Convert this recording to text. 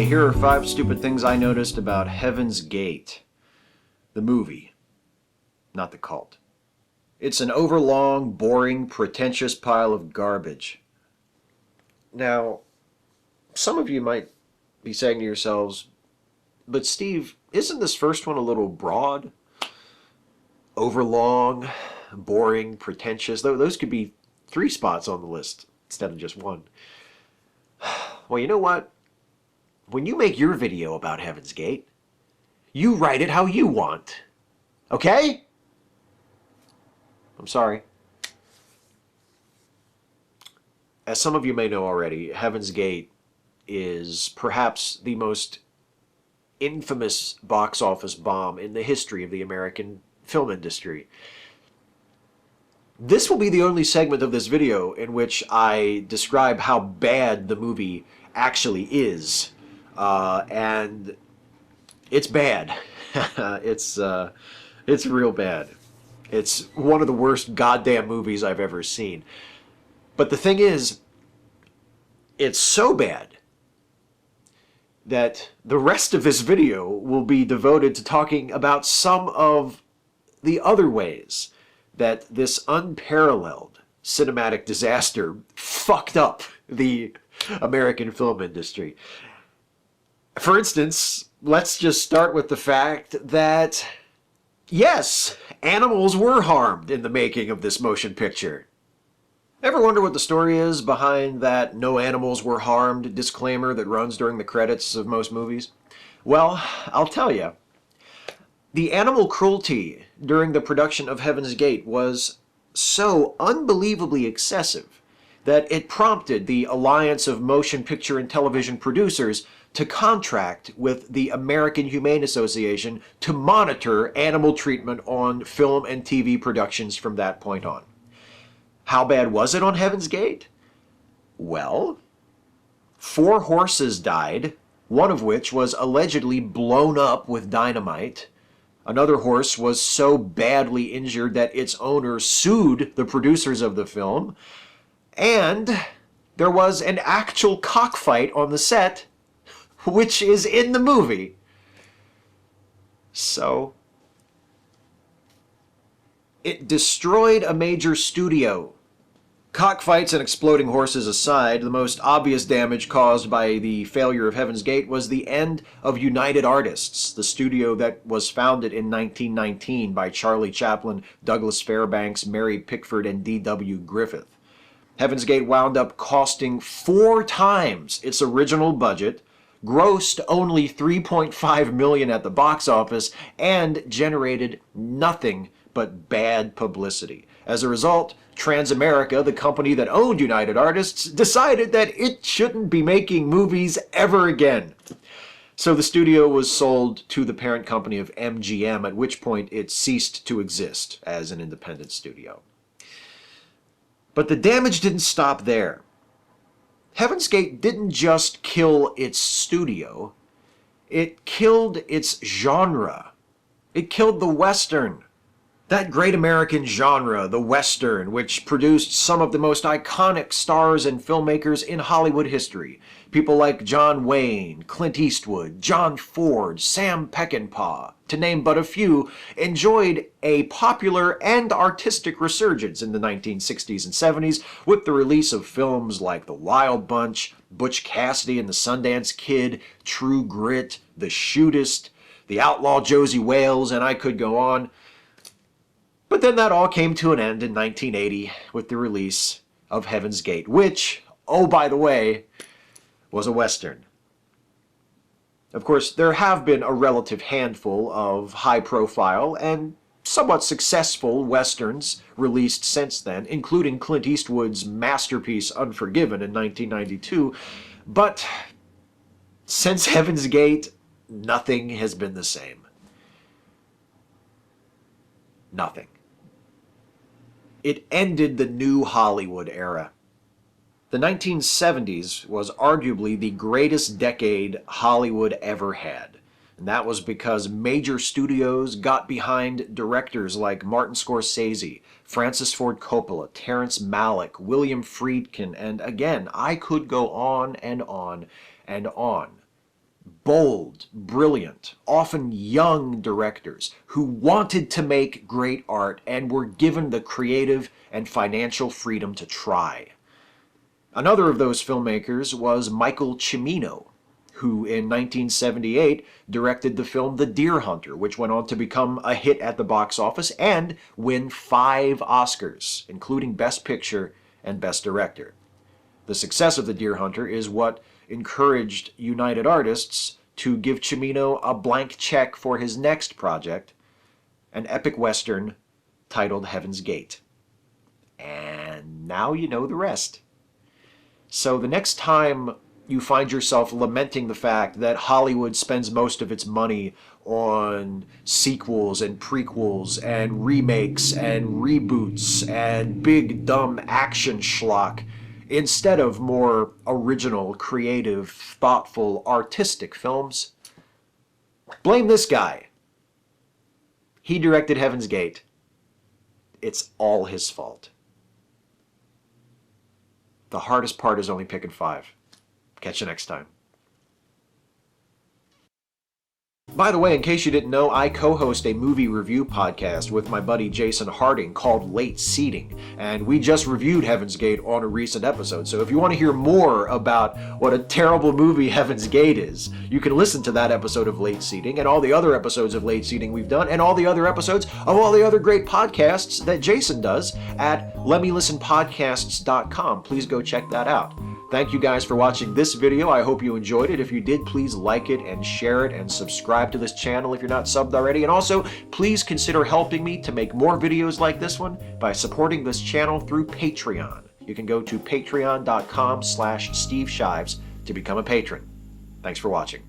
Hey, here are 5 stupid things I noticed about Heaven's Gate. The movie, not the cult. It's an overlong, boring, pretentious pile of garbage. Now, some of you might be saying to yourselves, but Steve, isn't this first one a little broad? Overlong, boring, pretentious. Those could be 3 spots on the list instead of just 1. Well, you know what? When you make your video about Heaven's Gate, you write it how you want. Okay? I'm sorry. As some of you may know already, Heaven's Gate is perhaps the most infamous box office bomb in the history of the American film industry. This will be the only segment of this video in which I describe how bad the movie actually is. And it's bad. it's real bad. It's one of the worst goddamn movies I've ever seen. But the thing is, it's so bad that the rest of this video will be devoted to talking about some of the other ways that this unparalleled cinematic disaster fucked up the American film industry. For instance, let's just start with the fact that, yes, animals were harmed in the making of this motion picture. Ever wonder what the story is behind that "no animals were harmed" disclaimer that runs during the credits of most movies? Well, I'll tell you. The animal cruelty during the production of Heaven's Gate was so unbelievably excessive that it prompted the Alliance of Motion Picture and Television Producers to contract with the American Humane Association to monitor animal treatment on film and TV productions from that point on. How bad was it on Heaven's Gate? Well, 4 horses died, one of which was allegedly blown up with dynamite. Another horse was so badly injured that its owner sued the producers of the film. And there was an actual cockfight on the set, which is in the movie. So, it destroyed a major studio. Cockfights and exploding horses aside, the most obvious damage caused by the failure of Heaven's Gate was the end of United Artists, the studio that was founded in 1919 by Charlie Chaplin, Douglas Fairbanks, Mary Pickford, and D.W. Griffith. Heaven's Gate wound up costing 4 times its original budget, grossed only $3.5 million at the box office, and generated nothing but bad publicity. As a result, Transamerica, the company that owned United Artists, decided that it shouldn't be making movies ever again. So the studio was sold to the parent company of MGM, at which point it ceased to exist as an independent studio. But the damage didn't stop there. Heaven's Gate didn't just kill its studio, it killed its genre. It killed the Western. That great American genre, the Western, which produced some of the most iconic stars and filmmakers in Hollywood history. People like John Wayne, Clint Eastwood, John Ford, Sam Peckinpah, to name but a few, enjoyed a popular and artistic resurgence in the 1960s and 70s with the release of films like The Wild Bunch, Butch Cassidy and the Sundance Kid, True Grit, The Shootist, The Outlaw Josie Wales, and I could go on. But then that all came to an end in 1980 with the release of Heaven's Gate, which, oh by the way, was a Western. Of course, there have been a relative handful of high-profile and somewhat successful Westerns released since then, including Clint Eastwood's masterpiece Unforgiven in 1992, but since Heaven's Gate, nothing has been the same. Nothing. It ended the new Hollywood era. The 1970s was arguably the greatest decade Hollywood ever had. And that was because major studios got behind directors like Martin Scorsese, Francis Ford Coppola, Terrence Malick, William Friedkin, and again, I could go on and on and on. bold, brilliant, often young directors who wanted to make great art and were given the creative and financial freedom to try. Another of those filmmakers was Michael Cimino, who in 1978 directed the film The Deer Hunter, which went on to become a hit at the box office and win 5 Oscars, including Best Picture and Best Director. The success of The Deer Hunter is what encouraged United Artists to give Cimino a blank check for his next project, an epic western titled Heaven's Gate. And now you know the rest. So the next time you find yourself lamenting the fact that Hollywood spends most of its money on sequels and prequels and remakes and reboots and big dumb action schlock, instead of more original, creative, thoughtful, artistic films, blame this guy. He directed Heaven's Gate. It's all his fault. The hardest part is only picking 5. Catch you next time. By the way, in case you didn't know, I co-host a movie review podcast with my buddy Jason Harding called Late Seating, and we just reviewed Heaven's Gate on a recent episode. So if you want to hear more about what a terrible movie Heaven's Gate is, you can listen to that episode of Late Seating and all the other episodes of Late Seating we've done and all the other episodes of all the other great podcasts that Jason does at LetMeListenPodcasts.com. Please go check that out. Thank you guys for watching this video. I hope you enjoyed it. If you did, please like it and share it and subscribe to this channel if you're not subbed already. And also, please consider helping me to make more videos like this one by supporting this channel through Patreon. You can go to patreon.com/Steve Shives to become a patron. Thanks for watching.